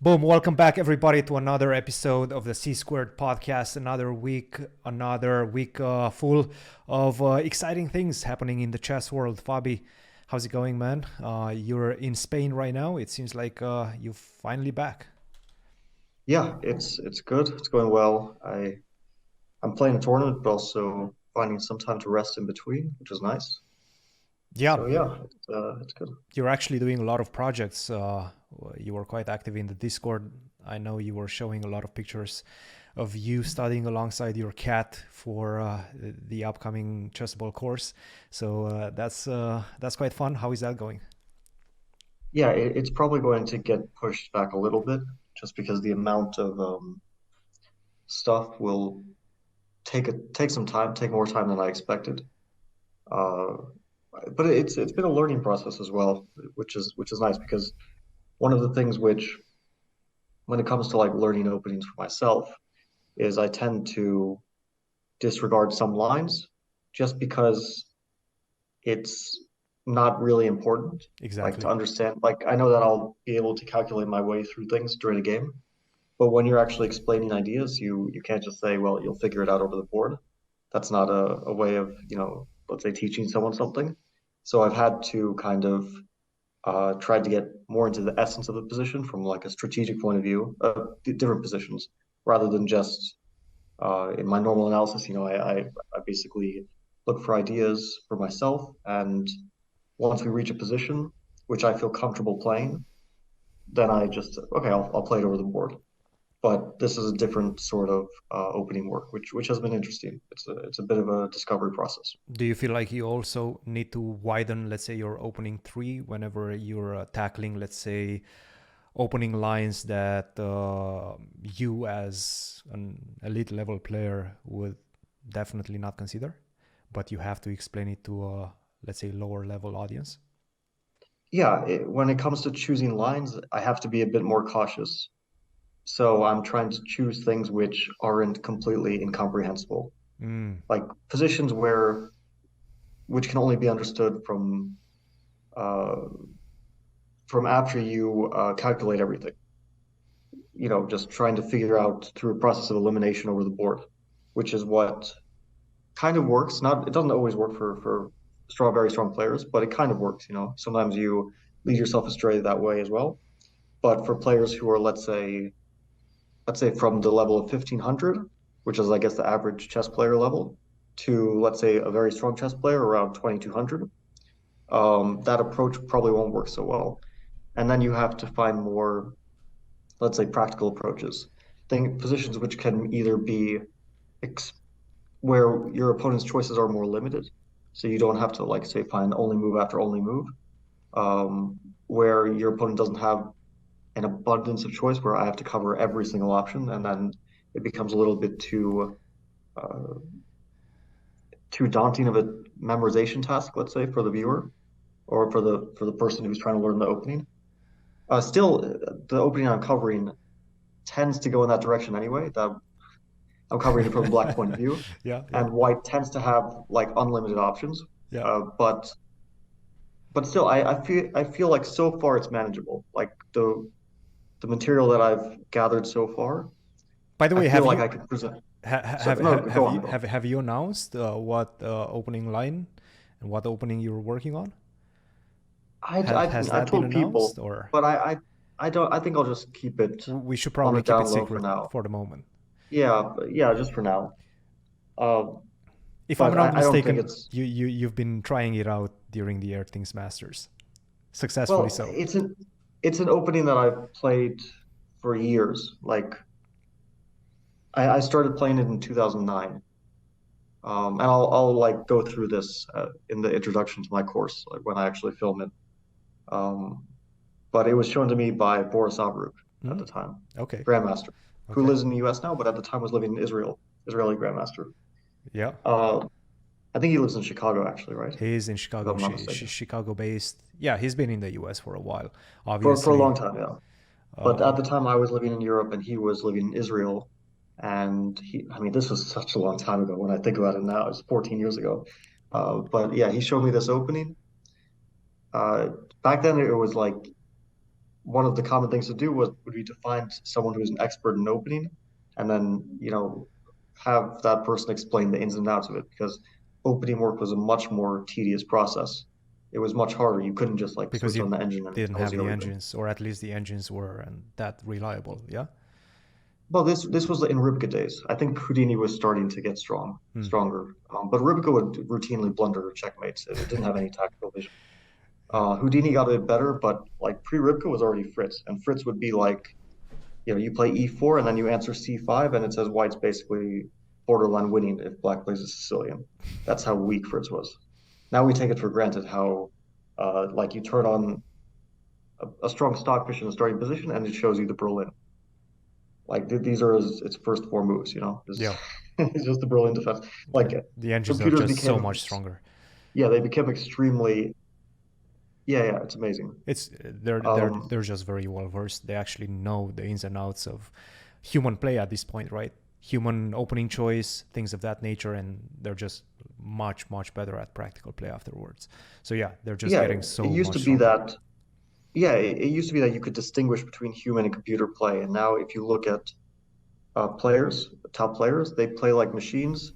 Boom, welcome back everybody to another episode of the C Squared podcast. Another week full of exciting things happening in the chess world. Fabi, how's it going, man? You're in Spain right now. It seems like you're finally back. Yeah, it's good. It's going well. I'm playing a tournament, but also finding some time to rest in between, which is nice. Yeah, So yeah, it's good. you're actually doing a lot of projects. You were quite active in the Discord. I know you were showing a lot of pictures of you studying alongside your cat for the upcoming Chessable course. So that's quite fun. How is that going? Yeah, it's probably going to get pushed back a little bit, just because the amount of stuff will take some time, take more time than I expected. Uh, but it's been a learning process as well, which is nice because one of the things which, when it comes to like learning openings for myself, is I tend to disregard some lines just because it's not really important. Like to Exactly. understand, like I know that I'll be able to calculate my way through things during a game, but when you're actually explaining ideas, you can't just say, well, you'll figure it out over the board. That's not a way of, let's say teaching someone something. So I've had to kind of try to get more into the essence of the position from like a strategic point of view, different positions, rather than just in my normal analysis, I basically look for ideas for myself. And once we reach a position which I feel comfortable playing, then I just, okay, I'll play it over the board. But this is a different sort of opening work, which has been interesting. It's a bit of a discovery process. Do you feel like you also need to widen, let's say, your opening three whenever you're tackling, let's say, opening lines that you as an elite level player would definitely not consider, but you have to explain it to a, let's say, lower level audience? Yeah, when it comes to choosing lines, I have to be a bit more cautious. So I'm trying to choose things which aren't completely incomprehensible, Mm, like positions where which can only be understood uh, from after you calculate everything. Just trying to figure out through a process of elimination over the board, which is what kind of works. Not it doesn't always work for very strong players, but it kind of works. Sometimes you lead yourself astray that way as well. But for players who are, let's say from the level of 1500, which is I guess the average chess player level, to let's say a very strong chess player around 2200, that approach probably won't work so well. And then you have to find more, let's say, practical approaches. Think positions which can either be ex where your opponent's choices are more limited, so you don't have to like say find only move after only move, where your opponent doesn't have an abundance of choice where I have to cover every single option, and then it becomes a little bit uh, too daunting of a memorization task, let's say, for the viewer or for the person who's trying to learn the opening. Still, the opening I'm covering tends to go in that direction anyway. That I'm covering it from a black point of view, yeah, yeah, and white tends to have like unlimited options. yeah. But still, I feel like so far it's manageable. Like the material that I've gathered so far, By the I way, feel have like you I could present. ha- So have no, have go have on, you go on. have you announced what opening line and what opening you're working on? I, Has I I've that been told announced, people, or but I don't. I think I'll just keep it we should on probably the keep it down low for secret now. for the moment? Yeah, just for now. Um, If I'm but not I don't think mistaken, it's you've been trying it out during the Airthings Masters, successfully well. so. It's an opening that I've played for years. Like I started playing it in 2009. And I'll like go through this in the introduction to my course, like when I actually film it. Um, but it was shown to me by Boris Avrukh at Mm, the time, okay, Grandmaster, who okay, lives in the US now, but at the time was living in Israel, Israeli Grandmaster. yeah. Uh, I think he lives in Chicago actually, right? He's in If Chicago, I'm not mistaken. Chicago based. Yeah, he's been in the U.S. for a while, For a long obviously. time, yeah. But Uh, at the time I was living in Europe and he was living in Israel. And I mean, this was such a long time ago when I think about it now. It's 14 years ago. But yeah, he showed me this opening. Uh, Back then it was like one of the common things to do would be to find someone who's an expert in opening, and then have that person explain the ins and outs of it, because opening work was a much more tedious process. It was much harder. You couldn't just like Because switch you on the engine and it didn't tells have you the everything. engines, or at least the engines weren't that reliable. Yeah. Well, this was in Rybka days. I think Houdini was starting to get Hmm. stronger. But Rybka would routinely blunder checkmates. It didn't have any tactical vision. Yeah. Houdini got a bit better, but like pre-Rybka was already Fritz, and Fritz would be like, you play e4 and then you answer c5, and it says white's basically borderline winning if black plays a Sicilian. That's how weak Fritz was. Now we take it for granted how, like you turn on a strong stockfish in a starting position and it shows you the Berlin. Like these are its first four moves, Yeah. It's just the Berlin defense. Like The engines are computers just so became, much stronger. yeah, they became extremely, yeah, it's amazing. It's they're Um, just very well versed. They actually know the ins and outs of human play at this point, right? Human opening choice, things of that nature, and they're just much better at practical play afterwards. So yeah, they're just yeah, getting it so used much to be stronger. that, yeah, it used to be that you could distinguish between human and computer play, and now if you look at top players, they play like machines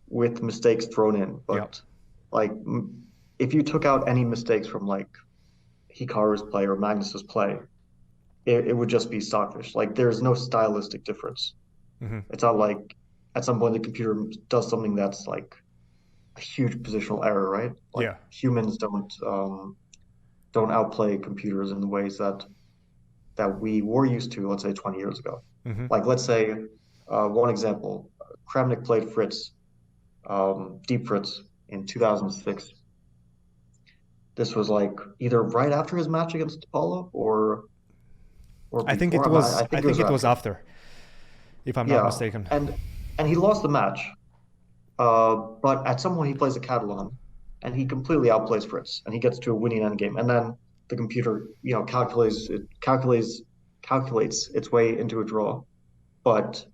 with mistakes thrown in. Yeah. But like, if you took out any mistakes from like Hikaru's play or Magnus's play, it would just be stockfish. Like, there's no stylistic difference. Hmm. It's not like at some point the computer does something that's like a huge positional error, right? Like Yeah. humans don't outplay computers in the ways that we were used to, let's say 20 years ago. Hmm. Like, let's say one example, Kramnik played Fritz, Deep Fritz in 2006. This was like either right after his match against Paulo or I think it before. was. I I think it think was it was after. after, if I'm not Yeah, mistaken. and he lost the match. But at some point he plays a Catalan, and he completely outplays Fritz, and he gets to a winning endgame. And then the computer, calculates its way into a draw. But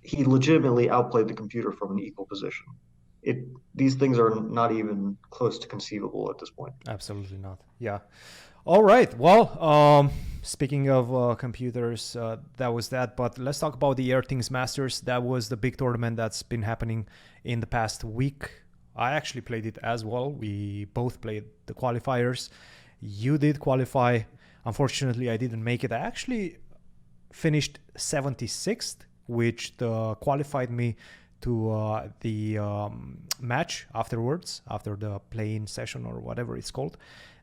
he legitimately outplayed the computer from an equal position. It These things are not even close to conceivable at this point. Absolutely not. Yeah. All right. Well, speaking of computers, that was that. But let's talk about the Airthings Masters. That was the big tournament that's been happening in the past week. I actually played it as well. We both played the qualifiers. You did qualify. Unfortunately, I didn't make it. I actually finished 76th, which qualified me to the match afterwards, after the play-in session or whatever it's called.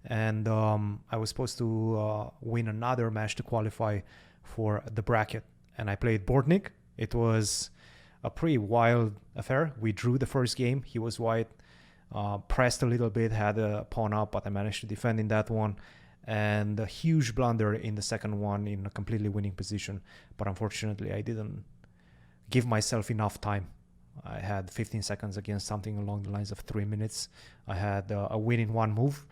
And I was supposed to win another match to qualify for the bracket. And I played Bortnik. It was a pretty wild affair. We drew the first game. He was white, pressed a little bit, had a pawn up, but I managed to defend in that one. And a huge blunder in the second one in a completely winning position. But unfortunately, I didn't give myself enough time. I had 15 seconds against something along the lines of 3 minutes. I had a win in one move.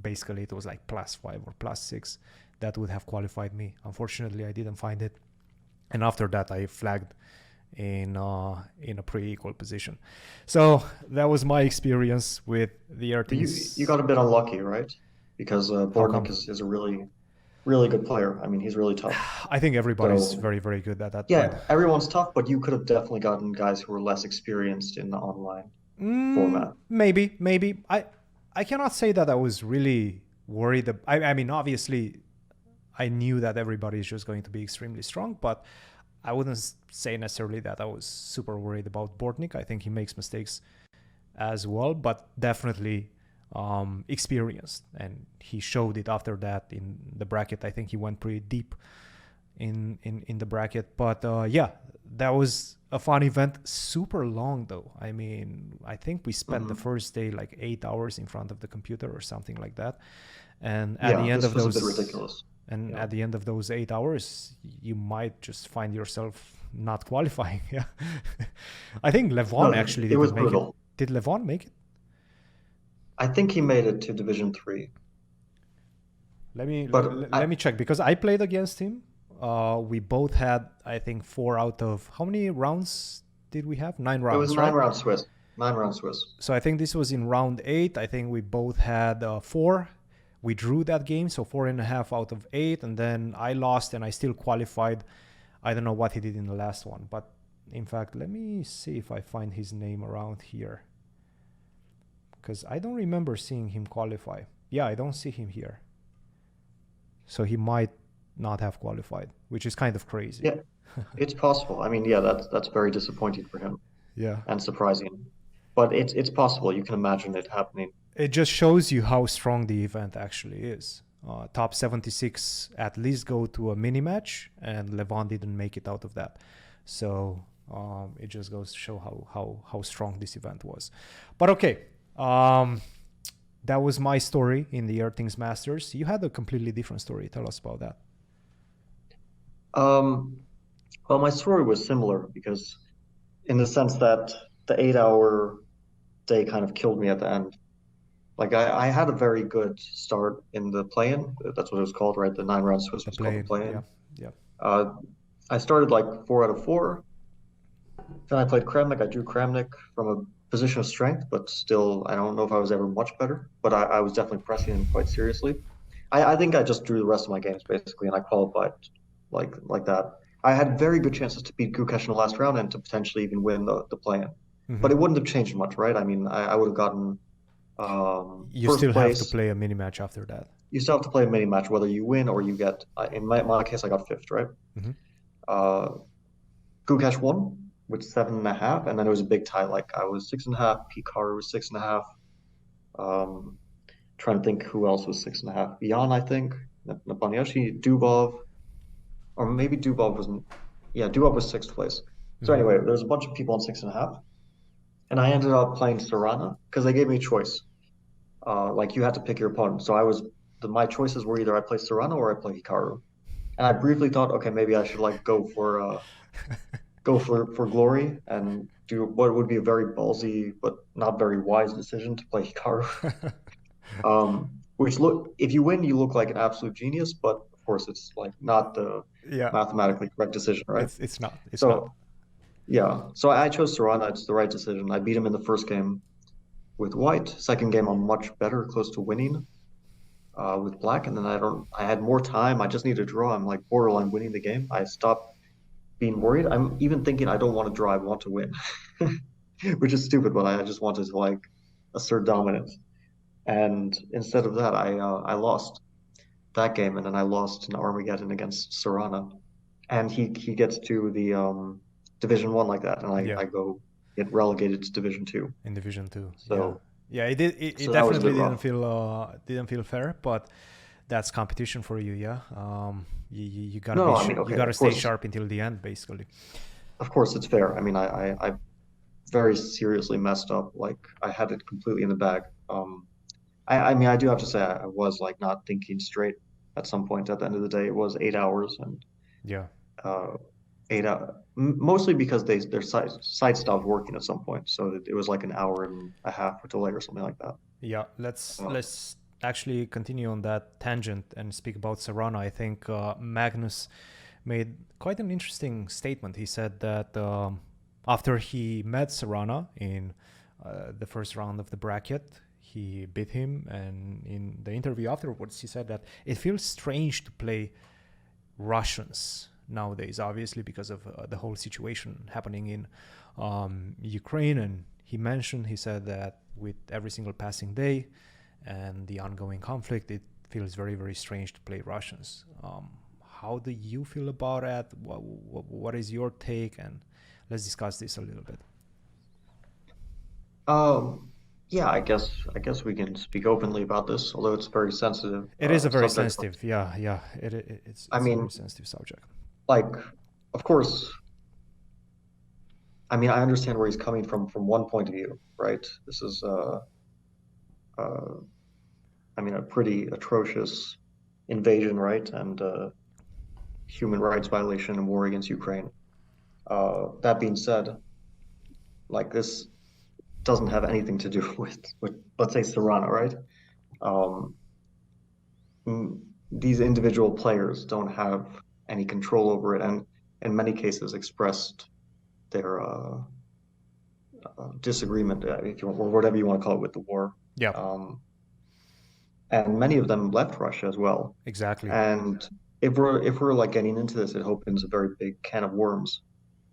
Basically, it was like +5 or +6. That would have qualified me. Unfortunately, I didn't find it. And after that, I flagged in a pretty equal position. So that was my experience with the But you Airthings. got a bit unlucky, right? Because How Bortnik come? is a really good player. I mean, he's really tough. I think everybody's So very good at that point. yeah, everyone's tough, but you could have definitely gotten guys who were less experienced in the online format. Maybe. I cannot say that I was really worried. I mean, obviously, I knew that everybody is just going to be extremely strong, but I wouldn't say necessarily that I was super worried about Bortnik. I think he makes mistakes as well, but definitely experienced, and he showed it after that in the bracket. I think he went pretty deep in the bracket, but yeah, that was a fun event. Super long though. I mean, I think we spent the Hmm. first day like 8 hours in front of the computer or something like that, and at Yeah, the end this of was a bit those ridiculous. and Yeah. at the end of those 8 hours, you might just find yourself not qualifying. Yeah. I think Levon No, actually it was didn't make it. brutal. Did Levon make it? I think he made it to Division 3, Let me but let me check, because I played against him. We both had, I think, 4 out of how many rounds did we have? Nine it was rounds, right? 9 round Swiss. 9 round Swiss. So I think this was in round 8. I think we both had 4. we drew that game, so 4.5 out of 8, and then I lost and I still qualified. I don't know what he did in the last one, but in fact, let me see if I find his name around here, because I don't remember seeing him qualify. Yeah, I don't see him here. So he might not have qualified, which is kind of crazy. Yeah, it's possible. I mean, yeah, that's very disappointing for him Yeah. and surprising. But it's possible. You can imagine it happening. It just shows you how strong the event actually is. Top 76 at least go to a mini match, and Levon didn't make it out of that. So it just goes to show how strong this event was. But okay, that was my story in the Airthings Masters. You had a completely different story. Tell us about that. Well, my story was similar because in the sense that the 8 hour day kind of killed me at the end. Like I had a very good start in the play-in. That's what it was called, right? The 9 round Swiss was called the play-in. Yeah. I started like 4 out of 4. Then I played Kramnik. I drew Kramnik from a position of strength, but still, I don't know if I was ever much better. But I was definitely pressing him quite seriously. I think I just drew the rest of my games basically, and I qualified like that. I had very good chances to beat Gukesh in the last round and to potentially even win the play-in. But it wouldn't have changed much, right? I mean, I would have gotten you first still place. have to play a mini match after that. You still have to play a mini match, whether you win or you get. In my case, I got 5th, right? Gukesh won with 7.5, and then it was a big tie. Like I was 6.5, Hikaru was 6.5. Trying to think who else was 6.5. Jan, I think. Nabanyashi, Dubov, or maybe Dubov wasn't. Yeah, Dubov was 6th place. So anyway, there's a bunch of people on 6.5, and I ended up playing Sarana because they gave me a choice. Like you had to pick your opponent. So my choices were either I play Sarana or I play Hikaru. And I briefly thought, okay, maybe I should like go for glory and do what would be a very ballsy but not very wise decision to play Hikaru. Which if you win, you look like an absolute genius, but of course it's like not the mathematically correct decision, right? It's not. Yeah. So I chose Sarana. It's the right decision. I beat him in the first game with white. Second game, I'm much better, close to winning with black. And then I had more time. I just need to draw. I'm like borderline winning the game. I stopped being worried. I'm even thinking I don't want to draw. I want to win, which is stupid, but I just wanted to like assert dominance. And instead of that, I lost that game. And then I lost in Armageddon against Sarana. And he gets to the Division 1 like that. And I go get relegated to Division 2. In Division 2. So yeah, it did. It so definitely didn't feel fair, but that's competition for you. Yeah. You gotta you gotta stay sharp until the end, basically. Of course, it's fair. I mean, I very seriously messed up. Like I had it completely in the bag. I mean, I do have to say I was like not thinking straight at some point. At the end of the day, it was 8 hours and 8 hours, mostly because their site stopped working at some point, so it was like an hour and a half delay or something like that. Yeah, let's actually continue on that tangent and speak about Sarana. I think Magnus made quite an interesting statement. He said that after he met Sarana in the first round of the bracket, he beat him, and in the interview afterwards, he said that it feels strange to play Russians nowadays, obviously because of the whole situation happening in Ukraine. And he said that with every single passing day and the ongoing conflict, it feels very, very strange to play Russians. How do you feel about it? What is your take? And let's discuss this a little bit. Yeah, I guess we can speak openly about this, although it's very sensitive. It is a very sensitive, it's a very sensitive subject. Like, of course, I mean, I understand where he's coming from one point of view, right? This is, I mean, a pretty atrocious invasion, right? And human rights violation and war against Ukraine. That being said, like this doesn't have anything to do with let's say Sarana, right? These individual players don't have any control over it, and in many cases expressed their disagreement, if you want, or whatever you want to call it, with the war. Yeah. and many of them left Russia as well. Exactly. And if we're like getting into this, it opens a very big can of worms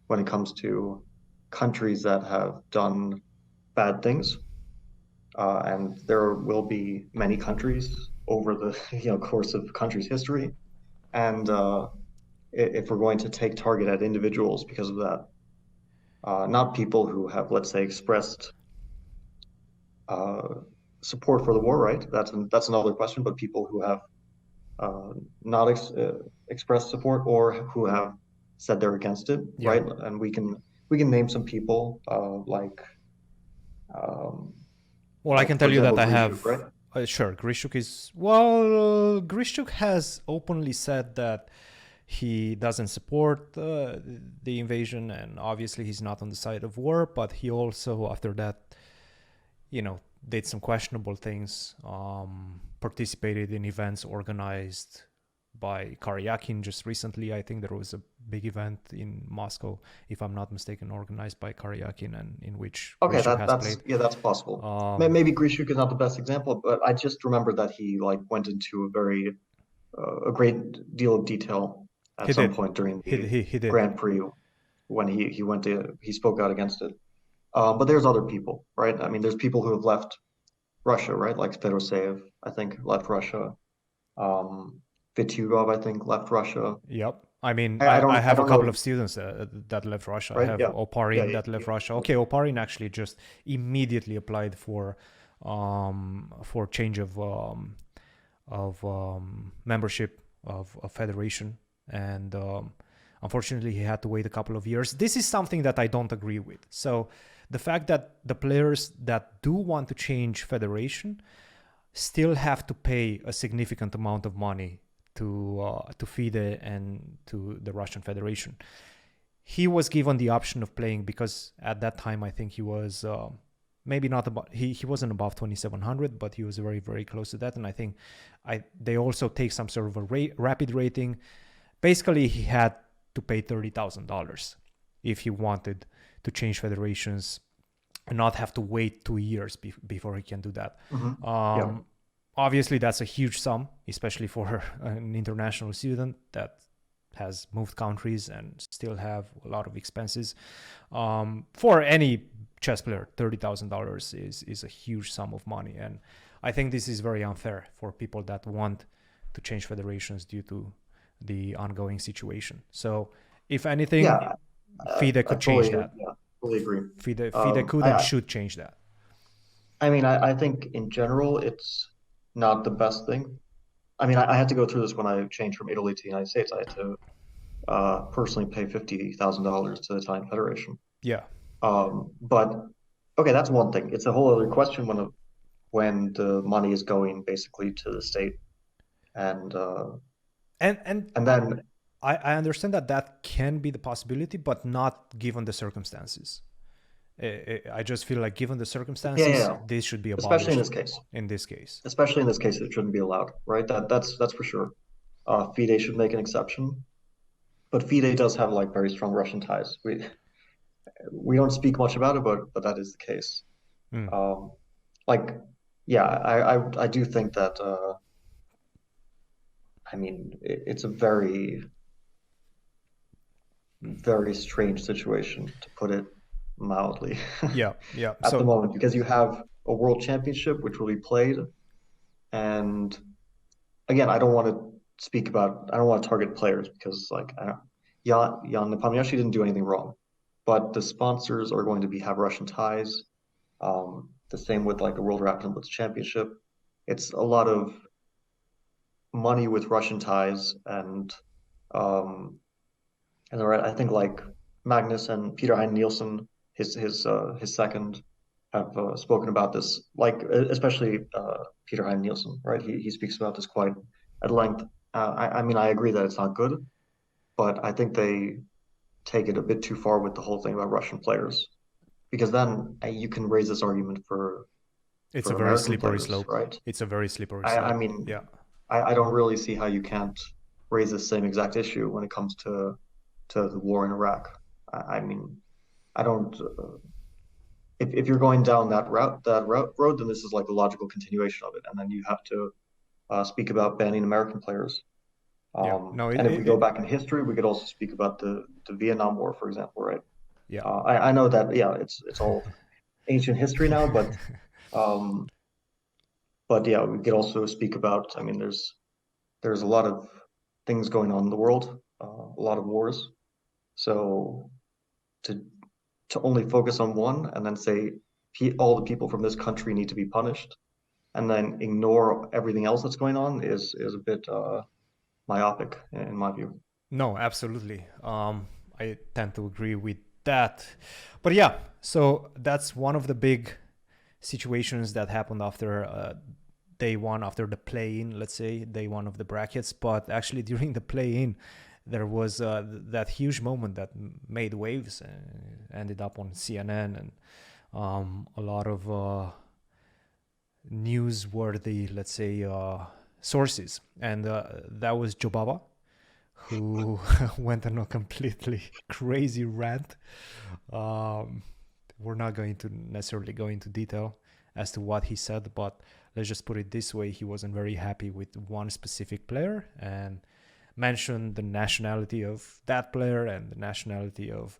when it comes to countries that have done bad things. And there will be many countries over the course of country's history. And if we're going to take target at individuals because of that, not people who have, let's say, expressed uh, support for the war, right? That's another question. But people who have not expressed support or who have said they're against it, Yeah. right? And we can name some people like Well, I can for tell you that example, I Grishuk, have. right? Sure, Grishuk is. Well, Grishuk has openly said that he doesn't support the invasion, and obviously he's not on the side of war, but he also, after that, did some questionable things, participated in events organized by Karyakin just recently. I think there was a big event in Moscow, if I'm not mistaken, organized by Karyakin, and in which Okay, Grishuk has that's played. yeah, that's possible. Um, Maybe Grishuk is not the best example, but I just remember that he like went into a great deal of detail he at some did. point during the He did. Grand Prix when he spoke out against it. But there's other people, right? I mean, there's people who have left Russia, right? Like Fedoseev, I think, left Russia. Um, Vityugov, I think, left Russia. Yep. I mean, I I don't I have a don't know couple if, of students that left Russia. I right? have Yeah, yeah, Oparin yeah, that left yeah. Russia. Okay, Oparin actually just immediately applied for change of membership of a federation, and unfortunately he had to wait a couple of years. This is something that I don't agree with. So the fact that the players that do want to change federation still have to pay a significant amount of money to FIDE and to the Russian Federation. He was given the option of playing because at that time I think he was maybe not about he wasn't above 2700, but he was very very close to that. And I think they also take some sort of a rapid rating. Basically, he had to pay $30,000 if he wanted to change federations and not have to wait 2 years before he can do that. Yeah. Obviously, that's a huge sum, especially for an international student that has moved countries and still have a lot of expenses. For any chess player, $30,000 is a huge sum of money, and I think this is very unfair for people that want to change federations due to the ongoing situation. So, if anything, Yeah, FIDE I could change totally, that. yeah, totally agree. FIDE could and I should change that. I mean, I think in general it's not the best thing. I mean, I had to go through this when I changed from Italy to the United States. I had to personally pay $50,000 to the Italian Federation. Yeah, But okay, that's one thing. It's a whole other question when the money is going basically to the state, and and and then I understand that can be the possibility, but not given the circumstances. I just feel like given the yeah, yeah, circumstances, yeah. this should be Especially in abolished this case, in this case. especially in this case, it shouldn't be allowed, right? That's for sure. FIDE should make an exception, but FIDE does have like very strong Russian ties. We don't speak much about it, but that is the case. Mm. Um, like, yeah, I do think that I mean it's a very very strange situation to put it mildly Yeah, yeah. at the So moment because you have a world championship which will be played, and again, I don't want to target players because like I don't, Jan Nepomniachtchi didn't do anything wrong, but the sponsors are going to have Russian ties. The same with like the World Rapid and Blitz Championship. It's a lot of money with Russian ties, um, and I think like Magnus and Peter Hein Nielsen, his second, have spoken about this. Like especially Peter Hein Nielsen, right? He speaks about this quite at length. I mean, I agree that it's not good, but I think they take it a bit too far with the whole thing about Russian players, because then you can raise this argument it's a for very American slippery players, slope. right? It's a very slippery I slope. mean, Yeah. I don't really see how you can't raise the same exact issue when it comes to the war in Iraq. I mean, I don't. If you're going down that road, then this is like a logical continuation of it, and then you have to speak about banning American players. Yeah. No, And if we go back in history, we could also speak about the Vietnam War, for example, right? yeah. I know that, yeah, it's all ancient history now, um, but yeah, we could also speak about. I mean, there's a lot of things going on in the world, a lot of wars. So to to only focus on one and then say all the people from this country need to be punished, and then ignore everything else that's going on is a bit myopic in my view. No, absolutely. I tend to agree with that. But yeah, so that's one of the big situations that happened after day one, after the play-in, let's say day one of the brackets. But actually, during the play-in, there was that huge moment that made waves and ended up on CNN and a lot of newsworthy, let's say, sources, and that was Jobava, who went on a completely crazy rant. Um, we're not going to necessarily go into detail as to what he said, but let's just put it this way: he wasn't very happy with one specific player and mentioned the nationality of that player and the nationality of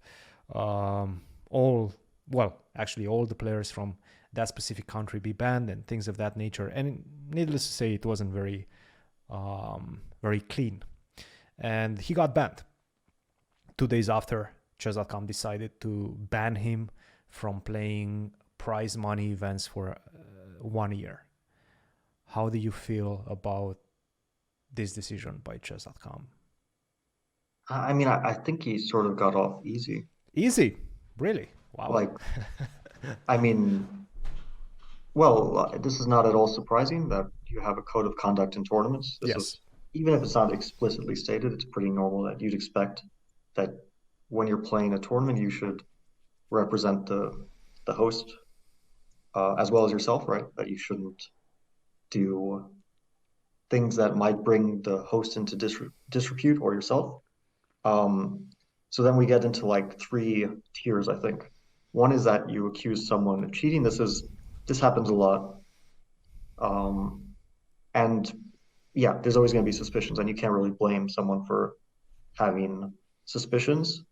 all the players from that specific country be banned and things of that nature. And needless to say, it wasn't very clean. And he got banned 2 days after Chess.com decided to ban him from playing prize money events for 1 year. How do you feel about this decision by Chess.com? I mean, I think he sort of got off easy. Easy, really? Wow. Like, I mean, well, this is not at all surprising that you have a code of conduct in tournaments. This Yes. is, even if it's not explicitly stated, it's pretty normal that you'd expect that when you're playing a tournament, you should represent the host as well as yourself, right? That you shouldn't do things that might bring the host into disrepute or yourself. Um, so then we get into like three tiers, I think. One is that you accuse someone of cheating. This happens a lot. Um, and yeah, there's always going to be suspicions, and you can't really blame someone for having suspicions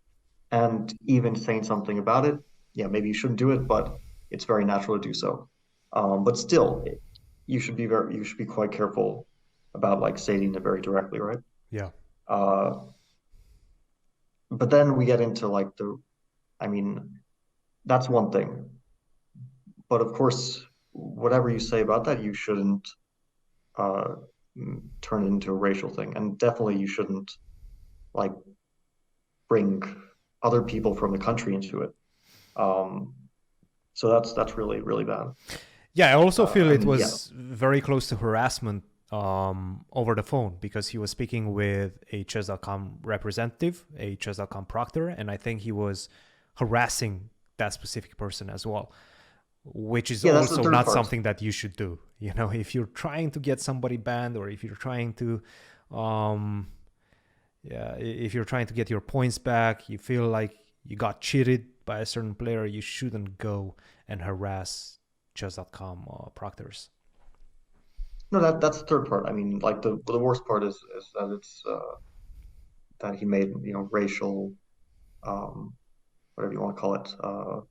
and even saying something about it. Yeah, maybe you shouldn't do it, but it's very natural to do so. But still, you should be quite careful about like stating it very directly, right? Yeah. Uh, but then we get into like I mean, that's one thing. But of course, whatever you say about that, you shouldn't uh, turn it into a racial thing, and definitely you shouldn't like bring other people from the country into it. Um, so that's really really bad. Yeah, I also feel I it mean, yeah, was very close to harassment over the phone because he was speaking with a Chess.com representative, a Chess.com proctor, and I think he was harassing that specific person as well, which is yeah, that's the also third not part. something that you should do. You know, if you're trying to get somebody banned or if you're trying to, um, yeah, if you're trying to get your points back, you feel like you got cheated by a certain player, you shouldn't go and harass chess.com proctors. No, that's the third part. I mean, like the worst part is that it's that he made racial whatever you want to call it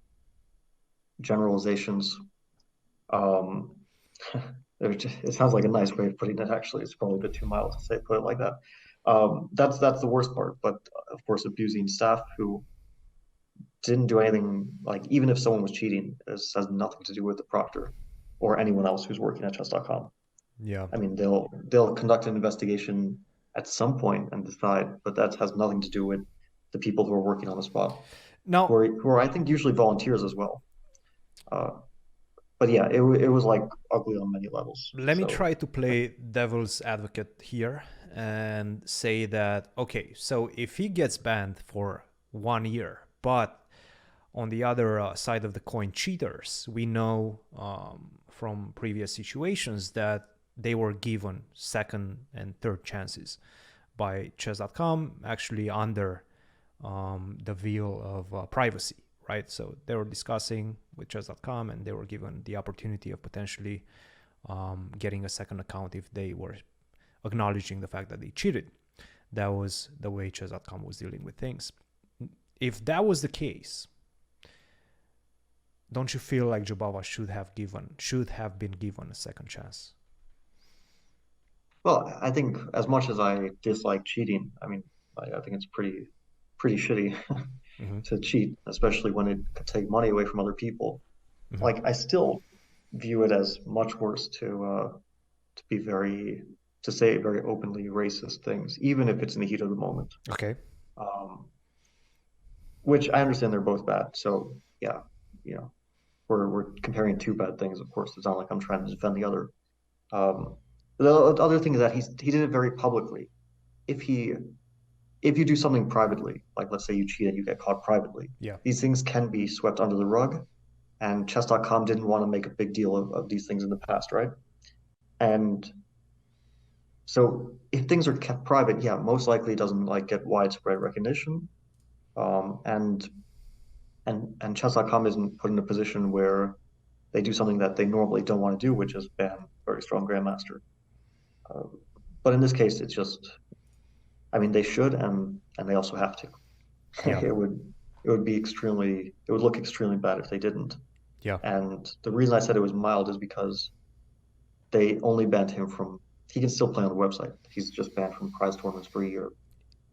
generalizations. Um, it sounds like a nice way of putting it. Actually, it's probably a bit too mild to say put it like that. That's the worst part. But of course, abusing staff who didn't do anything. Like even if someone was cheating, this has nothing to do with the proctor or anyone else who's working at chess.com. Yeah. I mean, they'll conduct an investigation at some point and decide, but that has nothing to do with the people who are working on the spot, Now, who are I think usually volunteers as well. Uh, but yeah, it was like ugly on many levels. let me So try to play devil's advocate here and say that, okay, so if he gets banned for 1 year, but on the other side of the coin, cheaters, we know from previous situations that they were given second and third chances by chess.com, actually under the veil of privacy, right? So they were discussing with chess.com and they were given the opportunity of potentially getting a second account if they were acknowledging the fact that they cheated. That was the way chess.com was dealing with things. If that was the case, don't you feel like Jobava should have been given a second chance? Well, I think as much as I dislike cheating, I mean, I think it's pretty shitty Mm-hmm. to cheat, especially when it could take money away from other people. Mm-hmm. Like, I still view it as much worse to be to say very openly racist things, even if it's in the heat of the moment. Okay. Um, which I understand they're both bad. So yeah, you know, we're comparing two bad things. Of course, it's not like I'm trying to defend the other. Um, the other thing is that he did it very publicly. If he if you do something privately, like let's say you cheat and you get caught privately, Yeah. these things can be swept under the rug. And chess.com didn't want to make a big deal of these things in the past, right? And so if things are kept private, yeah, most likely it doesn't like get widespread recognition. And chess.com isn't put in a position where they do something that they normally don't want to do, which is ban very strong grandmaster. Uh, but in this case, it's just, I mean, they should and they also have to. Yeah. It would be it would look extremely bad if they didn't. Yeah. And the reason I said it was mild is because they only banned him from. He can still play on the website. He's just banned from prize tournaments for a year.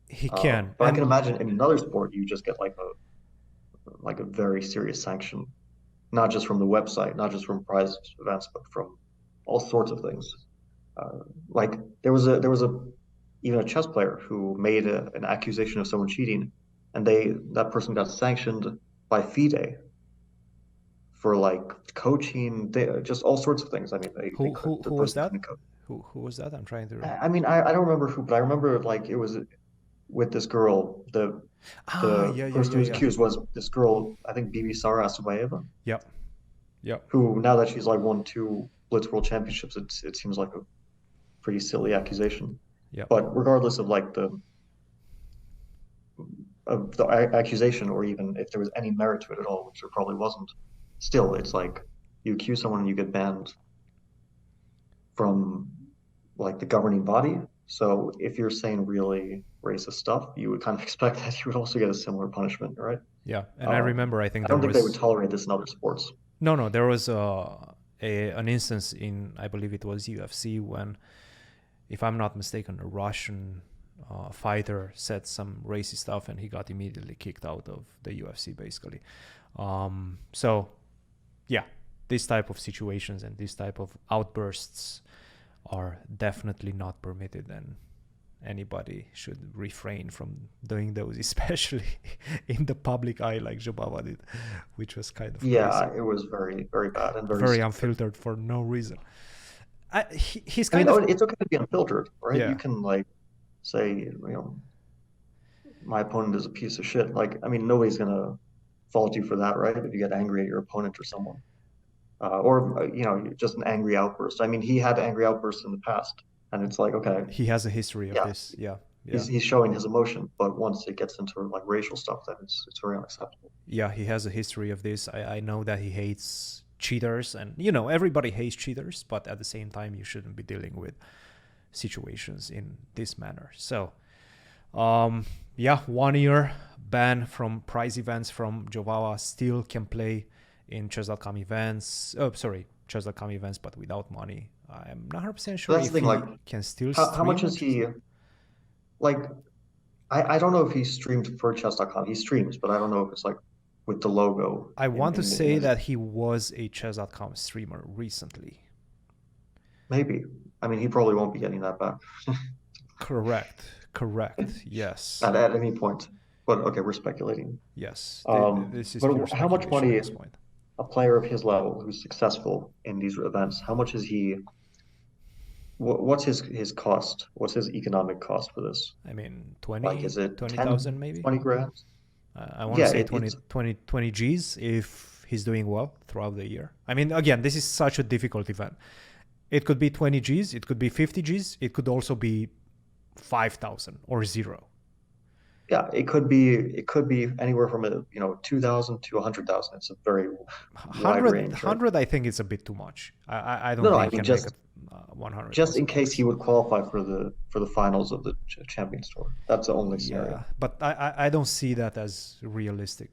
He can. But I can imagine in another sport, you just get like a very serious sanction, not just from the website, not just from prize events, but from all sorts of things. Like there was a even a chess player who made an accusation of someone cheating, and that person got sanctioned by FIDE for like coaching, just all sorts of things. I mean, the who was person that? couldn't coach. Who was that? I'm trying to. I mean, I don't remember who, but I remember like it was with this girl. The Yeah, yeah, person yeah, who was yeah. accused was this girl, I think Bibi Sara Asubayeva, Yep. Yep. who now that she's like won two Blitz World Championships, it seems like a pretty silly accusation. Yep. But regardless of like the accusation, or even if there was any merit to it at all, which there probably wasn't, still it's like you accuse someone and you get banned from like the governing body. So if you're saying really racist stuff, you would kind of expect that you would also get a similar punishment, right? Yeah. And I remember, I think I there don't think they would was tolerate this in other sports. no, there was an instance in, I believe it was UFC, when, if I'm not mistaken, a Russian fighter said some racist stuff and he got immediately kicked out of the UFC, basically. So yeah, this type of situations and this type of outbursts are definitely not permitted, and anybody should refrain from doing those, especially in the public eye like Jobava did, which was kind of Yeah, crazy. it was very, very bad and Very unfiltered for no reason. He's I mean, kind of, it's okay to be unfiltered, right? You yeah, can like say, my opponent is a piece of shit. Like, I mean, nobody's gonna fault you for that, right? If you get angry at your opponent or someone, just an angry outburst. I mean, he had angry outbursts in the past, and it's like, okay, he has a history of yeah, this. Yeah, yeah, he's showing his emotion, but once it gets into like racial stuff, then it's very unacceptable. yeah. He has a history of this. I know that he hates cheaters, and everybody hates cheaters, but at the same time, you shouldn't be dealing with situations in this manner. So, yeah, 1 year ban from prize events from Jobava. Still can play in chess.com events. Oh, sorry, chess.com events, but without money. I'm not 100% So sure that's if the thing. he Like, can still how stream much on is he chess.com. like? I don't know if he streamed for chess.com. He streams, but I don't know if it's like with the logo I want to in say his that he was a chess.com streamer recently. maybe. I mean, he probably won't be getting that back Correct. Yes. at any point. But okay, we're speculating. Yes. This is But pure how much speculation at money this point. a player of his level who's successful in these events, how much is he? What's his cost? What's his economic cost for this? I mean, Like, 20, is it 20,000 10, maybe? 20 grand? I want to Yeah, say 20 Gs if he's doing well throughout the year. I mean, again, this is such a difficult event. It could be 20 Gs, it could be 50 Gs, it could also be 5,000 or zero. Yeah, it could be anywhere from 2,000 to 100,000. It's a very wide 100, range, right? 100 I think it's a bit too much. I No, don't no, think I he mean can make it just in case he $100,000. would qualify for the finals of the Champions Tour. That's the only scenario. Yeah, but I don't see that as realistic,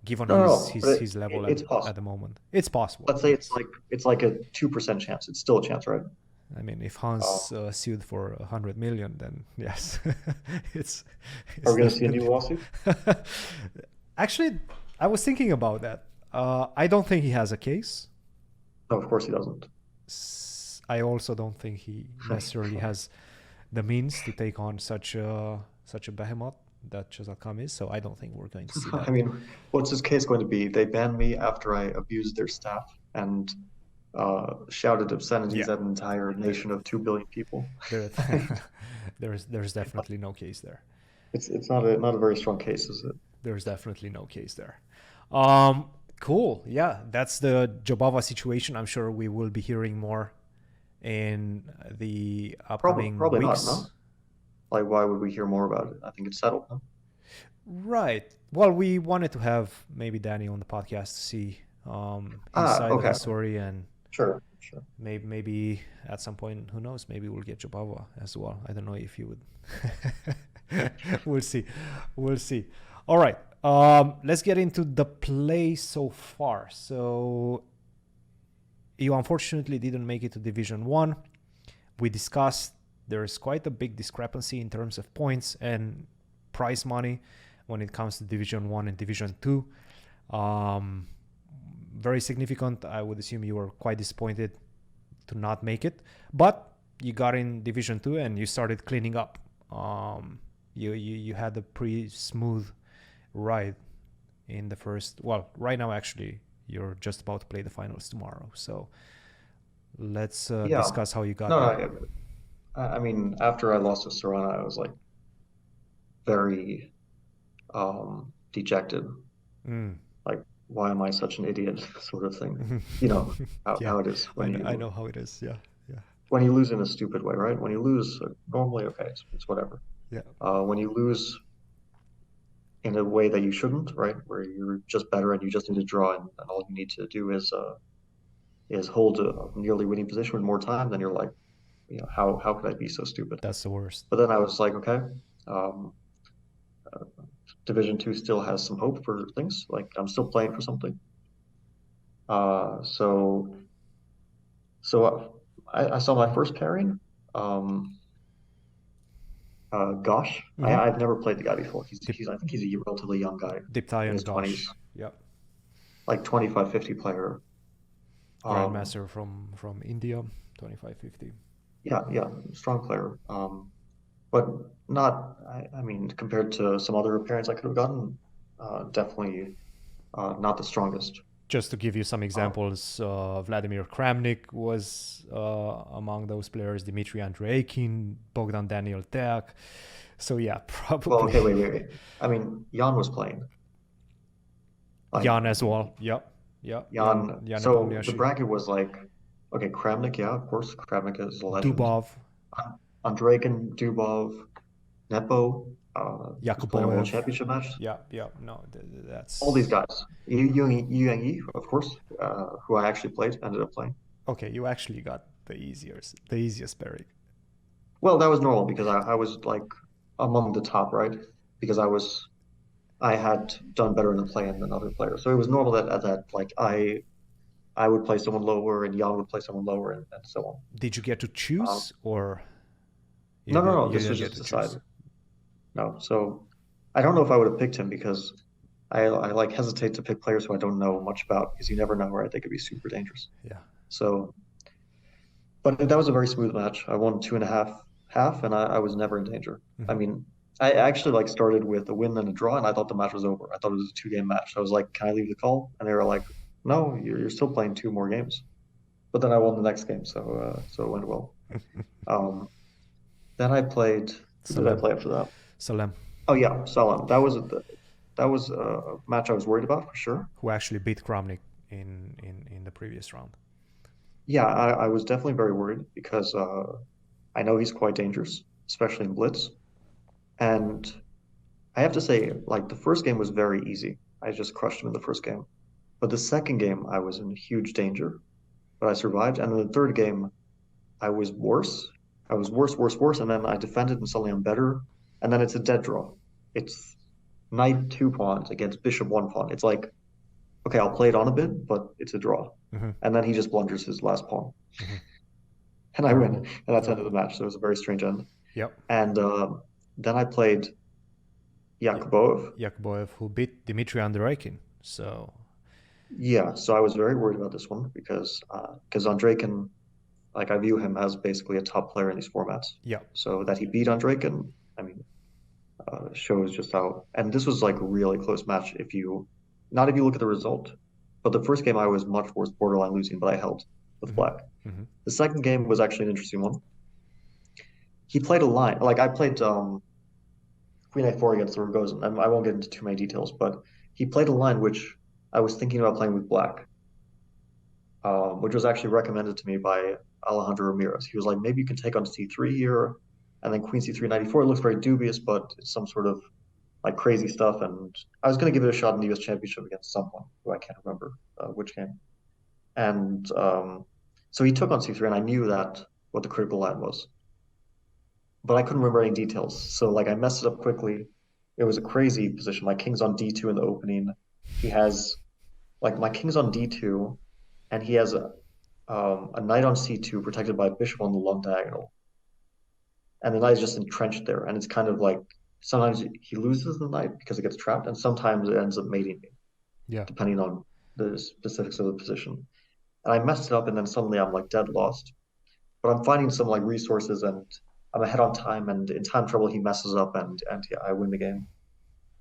given No, no, his no, his but his level it's at the possible. moment. It's possible, Let's say yes. it's like a 2% chance. It's still a chance, right? I mean, if Um, Hans sued for 100 million, then yes, it's are it's we going to see a new definitely. lawsuit? Actually, I was thinking about that. I don't think he has a case. No, of course he doesn't. I also don't think he necessarily has the means to take on such a behemoth that Chess.com is. So I don't think we're going to see I that. mean, what's his case going to be? They banned me after I abused their staff and shouted obscenities Yeah, at an entire there, nation of 2 billion people. there, there's definitely no case there. It's not a very strong case, is it? There's definitely no case there. Um, cool. Yeah, that's the Jobava situation. I'm sure we will be hearing more in the upcoming Probably not, no? weeks. Like, why would we hear more about it? I think it's settled, no? Right. Well, we wanted to have maybe Danny on the podcast to see his side of Okay. the story, and Sure. maybe at some point, who knows, maybe we'll get Jobava as well. I don't know if you would. We'll see. We'll see. All right. Let's get into the play so far. So you unfortunately didn't make it to Division 1. We discussed there's quite a big discrepancy in terms of points and prize money when it comes to Division 1 and Division 2. Very significant. I would assume you were quite disappointed to not make it, but you got in Division 2 and you started cleaning up. You had a pretty smooth ride in the first. Well, right now actually you're just about to play the finals tomorrow. So let's Yeah. discuss how you got No, there. no, I mean, after I lost to Sarana, I was like very dejected. Mm. Like, why am I such an idiot, sort of thing. You know Yeah, how it is I know how it is. Yeah, yeah, when you lose in a stupid way, right? When you lose, normally, okay, it's whatever. yeah. When you lose in a way that you shouldn't, right? Where you're just better and you just need to draw, and all you need to do is hold a nearly winning position with more time, then you're like, how could I be so stupid? That's the worst. But then I was like, okay, um, Division Two still has some hope for things. Like I'm still playing for something. Uh, so so I saw my first pairing. Um, Gosh, Mm-hmm. I've never played the guy before. Dip, I think he's a relatively young guy in Diptalians his 20s, Gosh. Yeah. like 25, 50 player. Um, Grandmaster from India, 2550. yeah, strong player. But not, I mean, compared to some other pairings I could have gotten, definitely not the strongest. Just to give you some Uh, examples, Vladimir Kramnik was among those players, Dmitry Andreakin, Bogdan Daniel Teak. So yeah, well, probably okay, wait. I mean, Jan was playing. Like Jan as well. Yep. Yeah. Jan. Jan So the Nepomniachtchi. bracket was like, okay, Kramnik, yeah, of course, Kramnik is a legend. Dubov, Andreikin, Dubov, Nepo, who's playing a world Yakuboev. championship match. Yeah, yeah. No, All these that's guys. Yu Yang, of course, who I actually ended up playing. okay. You actually got the easiest pairing. Well, that was normal because I was like among the top, right? Because I had done better in the play-in than other players. So it was normal that like I would play someone lower and Jan would play someone lower and so on. Did you get to Um, choose, or no. you This didn't was get just to choose? decided. No. So I don't know if I would have picked him because I like hesitate to pick players who I don't know much about because you never know, right? They could be super dangerous. Yeah. So, but that was a very smooth match. I won two and a half, and I was never in danger. I Mm-hmm. mean, I actually like started with a win and a draw, and I thought the match was over. I thought it was a 2 game match. I was like, "Can I leave the call?" And they were like, "No, you're still playing two more games." But then I won the next game, so it went well. Um, then I played. Who did I Salem. play after that? Salem, Oh yeah, Salam. That was a match I was worried about for sure. who actually beat Kramnik in the previous round. Yeah, I was definitely very worried because I know he's quite dangerous, especially in blitz. And I have to say, like the first game was very easy. I just crushed him in the first game. But the second game, I was in huge danger, but I survived. And in the third game, I was worse. I was worse, worse, worse. And then I defended and suddenly I'm better. And then it's a dead draw. It's knight 2 pawns against bishop 1 pawn. It's like, okay, I'll play it on a bit, but it's a draw. Hmm. And then he just blunders his last pawn. Hmm. And I win. And that's the Yep. end of the match. So it was a very strange end. Yep. And then I played Ya- Yakubov. Yakuboev, who beat Dmitry Andreikin. So, Yeah, so I was very worried about this one because Andreikin, like I view him as basically a top player in these formats. yeah. So that he beat Andreikin, I mean, shows just how. And this was like a really close match if you, not if you look at the result, but the first game I was much worse, borderline losing, but I held with Hmm. black. Hmm. The second game was actually an interesting one. He played a line, like I played Queen A4 against the Rogozin, and I won't get into too many details, but he played a line which I was thinking about playing with black, which was actually recommended to me by Alejandro Ramirez. He was like, maybe you can take on C3 here, and then Queen C3 94. It looks very dubious, but it's some sort of like crazy stuff. And I was going to give it a shot in the US Championship against someone who I can't remember which game. And so he took on C3, and I knew that what the critical line was, but I couldn't remember any details. So like I messed it up quickly. It was a crazy position. My king's on D2 in the opening. He has like my king's on D2, and he has a knight on C2 protected by a bishop on the long diagonal, and the knight is just entrenched there. And it's kind of like sometimes he loses the knight because it gets trapped, and sometimes it ends up mating me, Yeah. depending on the specifics of the position. And I messed it up, and then suddenly I'm like dead lost. But I'm finding some like resources, and I'm ahead on time. And in time trouble, he messes up, and yeah, I win the game.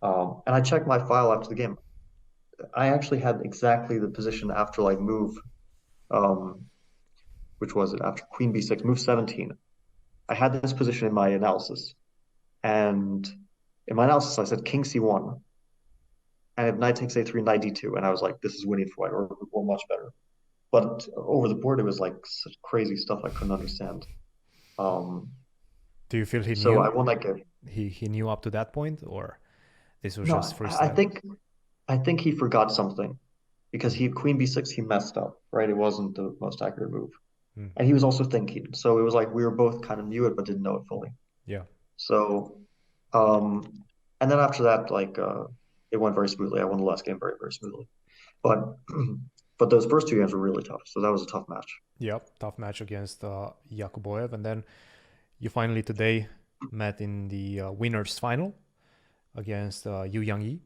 And I checked my file after the game. I actually had exactly the position after like move, um, which was it after Queen B6, move 17. I had this position in my analysis, and in my analysis, I said King C1, and if Knight takes A3, Knight D2, and I was like, this is winning for white, or much better. But over the board, it was like such crazy stuff I couldn't understand. Um, Do you feel he so I knew? won that game. He knew up to that point, or this was No, just I freestyle? think he forgot something because he Queen B6 he messed up, right? It wasn't the most accurate move. Mm. And he was also thinking. So it was like we were both kind of knew it but didn't know it fully. Yeah. So um and then after that, like it went very smoothly. I won the last game very, very smoothly. But but those first two games were really tough. So that was a tough match. Yep. Tough match against Yakuboev, and then you finally today met in the winners final against Yu Yang,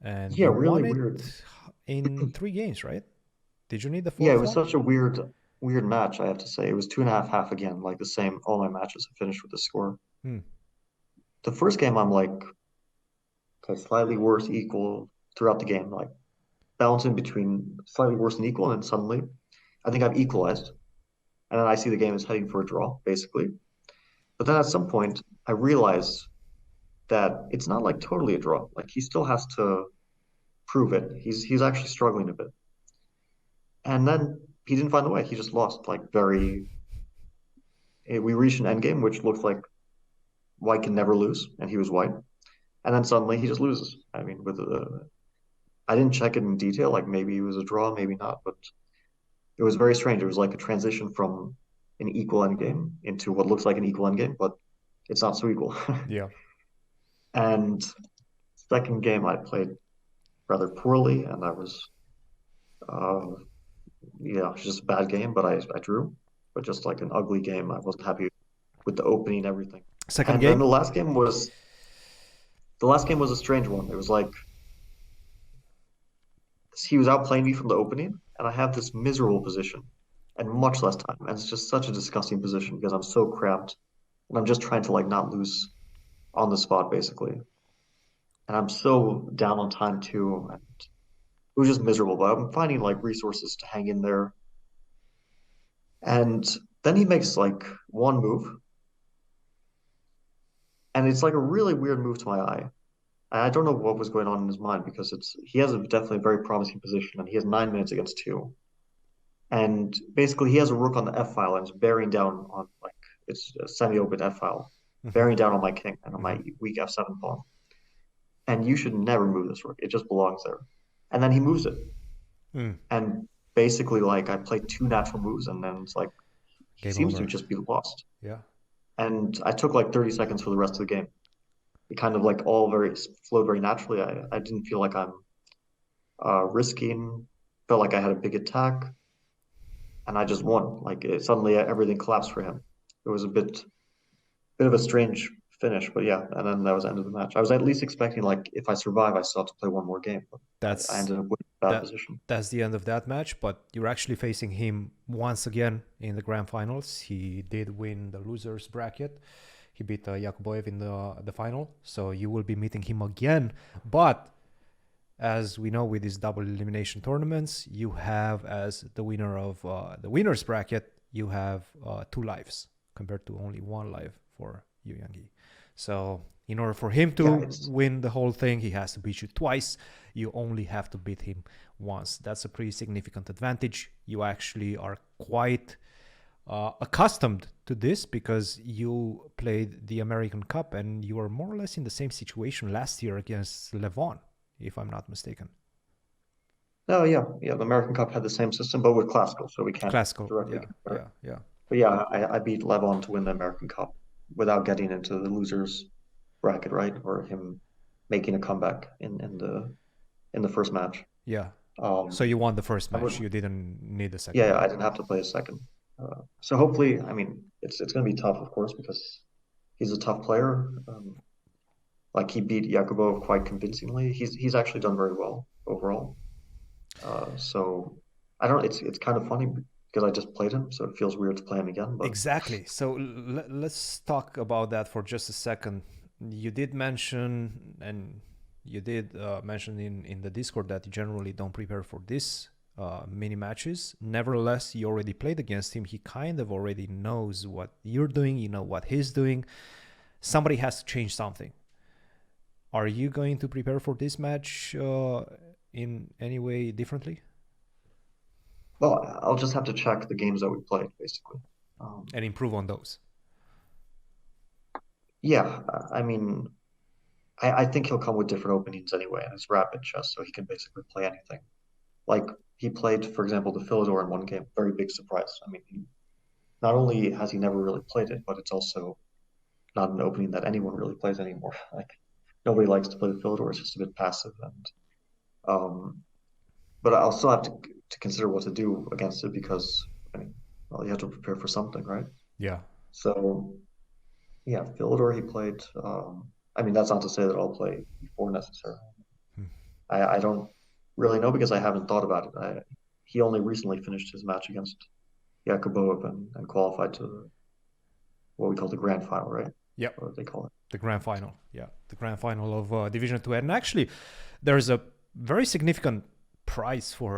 and Yeah, you really won weird. it in 3 games, right? Did you need the Yeah, it fourth was one? such a weird match, I have to say. It was 2.5 half again, like the same. All my matches have finished with the score. Hmm. The first game I'm like, okay, slightly worse, equal throughout the game, like balancing between slightly worse and equal, and then suddenly I think I've equalized, and then I see the game is heading for a draw, basically. But then at some point, I realize that it's not like totally a draw. Like he still has to prove it. He's actually struggling a bit, and then he didn't find the way. He just lost like very. We reached an endgame which looked like white can never lose, and he was white, and then suddenly he just loses. I mean, with I didn't check it in detail. Like maybe it was a draw, maybe not, but it was very strange. It was like a transition from an equal endgame into what looks like an equal endgame, but it's not so equal. Yeah. And second game, I played rather poorly, and I was, uh, yeah, it was just a bad game. But I drew, but just like an ugly game. I wasn't happy with the opening, everything. Second And then game. the last game was a strange one. It was like he was outplaying me from the opening, and I have this miserable position and much less time. And it's just such a disgusting position because I'm so cramped and I'm just trying to like not lose on the spot basically. And I'm so down on time too. And it was just miserable, but I'm finding like resources to hang in there. And then he makes like one move, and it's like a really weird move to my eye. I don't know what was going on in his mind because it's he has a definitely very promising position and he has 9 minutes against two. And basically, he has a rook on the F file and it's bearing down on it's a semi-open F file, Hmm. bearing down on my king and on Hmm. my weak F7 pawn. and you should never move this rook. It just belongs there. And then he moves it. Mm. And basically, like, I played two natural moves, and then it's like, he Game seems to over. just be lost. Yeah. And I took like 30 seconds for the rest of the game. It kind of like all very flowed very naturally. I didn't feel like I'm risking, felt like I had a big attack, and I just won. Like suddenly everything collapsed for him. It was a bit of a strange finish, but yeah. And then that was the end of the match. I was at least expecting like if I survive, I still have to play one more game. But I That's ended up with a bad that position. that's the end of that match, but you're actually facing him once again in the grand finals. He did win the losers bracket. He beat Yakuboev in the final, so you will be meeting him again. But as we know, with these double elimination tournaments, you have, as the winner of the winners bracket, you have 2 lives compared to only 1 life for Yu Yangi. So in order for him Yeah, to win the whole thing, he has to beat you twice. You only have to beat him once. That's a pretty significant advantage. You actually are quite accustomed to this because you played the American Cup and you were more or less in the same situation last year against Levon, if I'm not mistaken. no, yeah. The American Cup had the same system, but with classical, so we can't Classical, directly yeah, compare. yeah. But yeah, I beat Levon to win the American Cup without getting into the losers bracket, right? Or him making a comeback in the first match. Yeah. So Um, you won the first I match. would, You didn't need the second yeah, one. I didn't have to play a second. So hopefully, I mean, it's going to be tough, of course, because he's a tough player. Like he beat Yakubov quite convincingly. He's actually done very well overall. So I don't. It's kind of funny because I just played him, so it feels weird to play him again. But Exactly. So let's talk about that for just a second. You did mention, and you did mention in the Discord that you generally don't prepare for this mini matches. Nevertheless, you already played against him. He kind of already knows what you're doing. You know what he's doing. Somebody has to change something. Are you going to prepare for this match in any way differently? well, I'll just have to check the games that we played, basically. And improve on those? Yeah, I mean, I think he'll come with different openings anyway, and it's rapid chess, so he can basically play anything. Like he played, for example, the Philidor in one game, very big surprise. I mean, not only has he never really played it, but it's also not an opening that anyone really plays anymore. Like nobody likes to play the Philidor; it's just a bit passive, and um, but I'll still have to consider what to do against it because I mean, well, you have to prepare for something, right? Yeah. So yeah, Philidor he played. I mean, that's not to say that I'll play before necessarily. Hmm. I don't really know because I haven't thought about it. He only recently finished his match against Yakubov and qualified to what we call the grand final, right? Yep. Or what they call it. The grand final. Yeah. The grand final of Division 2. And actually, there's a very significant prize for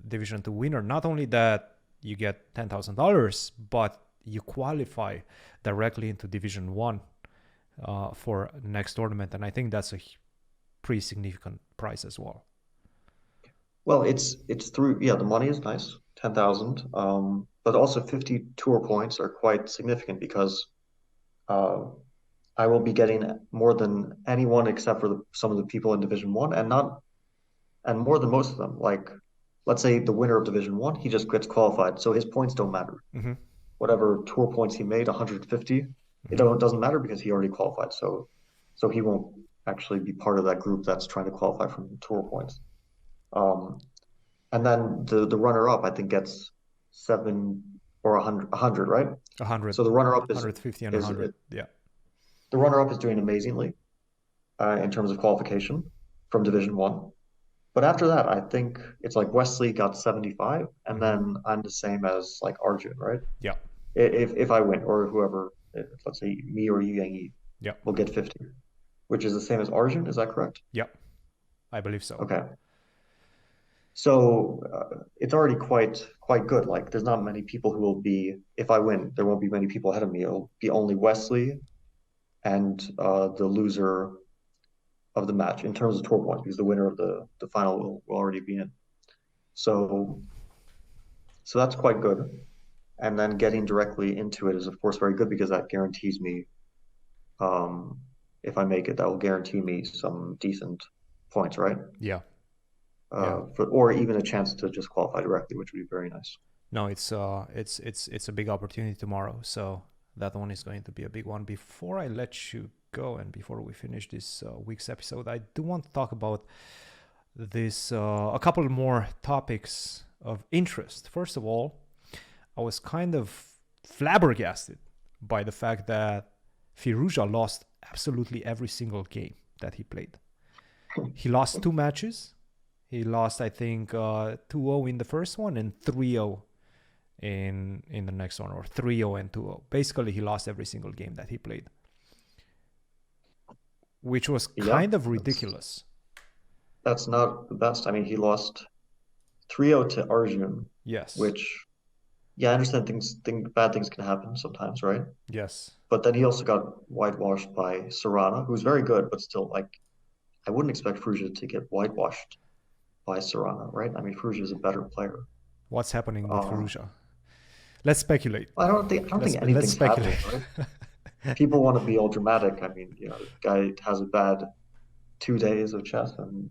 Division 2 winner. Not only that you get $10,000, but you qualify directly into Division 1 for next tournament. And I think that's a pretty significant prize as well. Well, it's through the money is nice, 10,000. But also 50 tour points are quite significant because uh, I will be getting more than anyone except for some of the people in Division 1 and more than most of them. Like let's say the winner of Division 1, he just gets qualified, so his points don't matter. Mm-hmm. Whatever tour points he made, 150, it doesn't matter because he already qualified. So he won't actually be part of that group that's trying to qualify from tour points. Um, and then the runner up, I think, gets 7 or 100, right? 100, So the runner up 150 and is 100. Yeah. the runner up is doing amazingly in terms of qualification from Division 1. But after that, I think it's like Wesley got 75, and then I'm the same as like Arjun, right? Yeah. If I win, or whoever, let's say me or Yu Yang Yeah. will get 50, which is the same as Arjun. Is that correct? Yeah. I believe so. Okay. So it's already quite good. Like there's not many people who will be, if I win, there won't be many people ahead of me. It'll be only Wesley and the loser of the match in terms of tour points, because the winner of the final will already be in. So that's quite good. And then getting directly into it is of course very good because that guarantees me if I make it, that will guarantee me some decent points, right? Yeah. Yeah. Or even a chance to just qualify directly, which would be very nice. No, it's a big opportunity tomorrow. So that one is going to be a big one. Before I let you go and before we finish this week's episode, I do want to talk about this a couple more topics of interest. First of all, I was kind of flabbergasted by the fact that Firouzja lost absolutely every single game that he played. He lost 2 matches. He lost, I think, 2-0 in the first one and 3-0 in the next one, or 3-0 and 2-0. Basically, he lost every single game that he played, which was kind of ridiculous. That's not the best. I mean, he lost 3-0 to Arjun. Yes. Which, yeah, I understand bad things can happen sometimes, right? Yes. But then he also got whitewashed by Sarana, who's very good, but still, like, I wouldn't expect Firouzja to get whitewashed by Sarana, right? I mean, Firouzja is a better player. What's happening with Firouzja? Let's speculate. I don't think anything's happening, right? People want to be all dramatic. I mean, you know, the guy has a bad 2 days of chess, and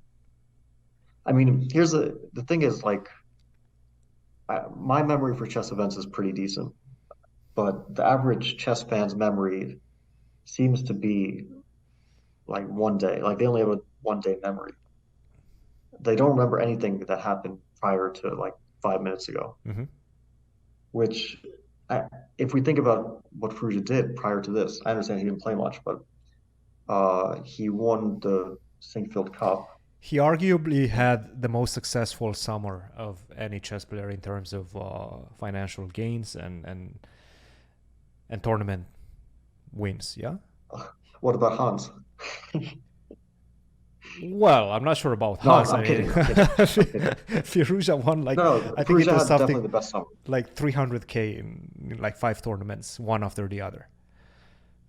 I mean, here's the thing is like, my memory for chess events is pretty decent, but the average chess fan's memory seems to be like 1 day. Like they only have a 1 day memory. They don't remember anything that happened prior to like 5 minutes ago. Mm-hmm. Which, if we think about what Firouzja did prior to this, I understand he didn't play much, but he won the Sinkfield Cup. He arguably had the most successful summer of any chess player in terms of financial gains and tournament wins. Yeah. What about Hans? Well, I'm not sure about No, Hans. I'm kidding. Firouzja won like, No, I think it was something the best summer. like 300K in like 5 tournaments, one after the other.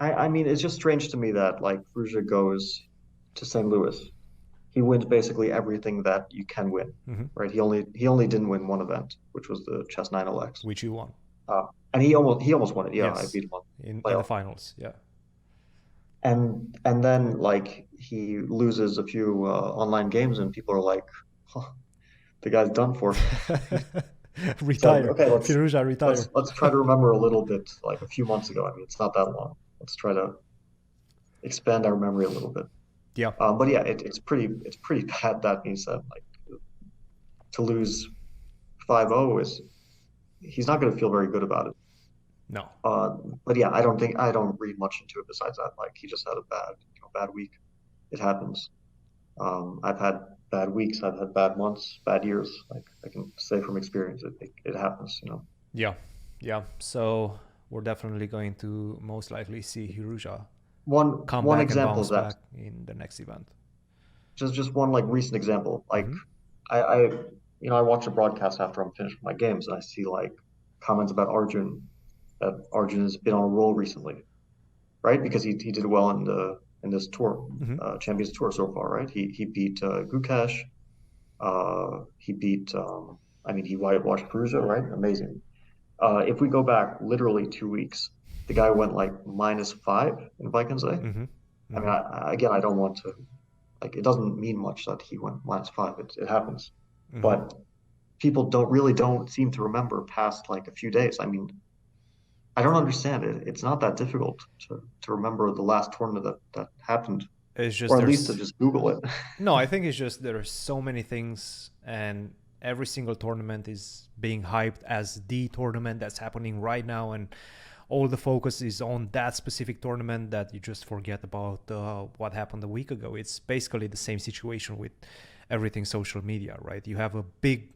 I mean, it's just strange to me that like Firouzja goes to St. Louis. He wins basically everything that you can win, right? He only didn't win one event, which was the Chess 9LX, which you won. And he almost won it. Yeah, yes. I beat him in the finals. Yeah. And then like he loses a few online games, and people are like, oh, the guy's done for. Retire. So, okay, Firouzja retire. Let's try to remember a little bit, like a few months ago. I mean, it's not that long. Let's try to expand our memory a little bit. Yeah. But yeah, it's pretty bad. That being said, like to lose 5-0 he's not going to feel very good about it. No. But yeah, I don't read much into it besides that. Like he just had a bad week. It happens. I've had bad weeks. I've had bad months, bad years. Like I can say from experience, it happens. You know. Yeah, yeah. So we're definitely going to most likely see Firouzja come one back example and bounce of that back in the next event. Just one like recent example. Like I watch a broadcast after I'm finished with my games, and I see like comments about Arjun, that Arjun has been on a roll recently, right? Because he did well in this tour, Champions Tour so far, right? He beat Gukesh, he beat he whitewashed Firouzja, right? Amazing. If we go back literally 2 weeks, the guy went like -5 in Vikings. I mean, again, I don't want to, like, it doesn't mean much that he went -5. It happens, but people don't seem to remember past like a few days. I mean, I don't understand it. It's not that difficult to remember the last tournament that happened. It's just, or at least to just Google it. No, I think it's just there are so many things, and every single tournament is being hyped as the tournament that's happening right now, and all the focus is on that specific tournament that you just forget about what happened a week ago. It's basically the same situation with everything social media, right? You have a big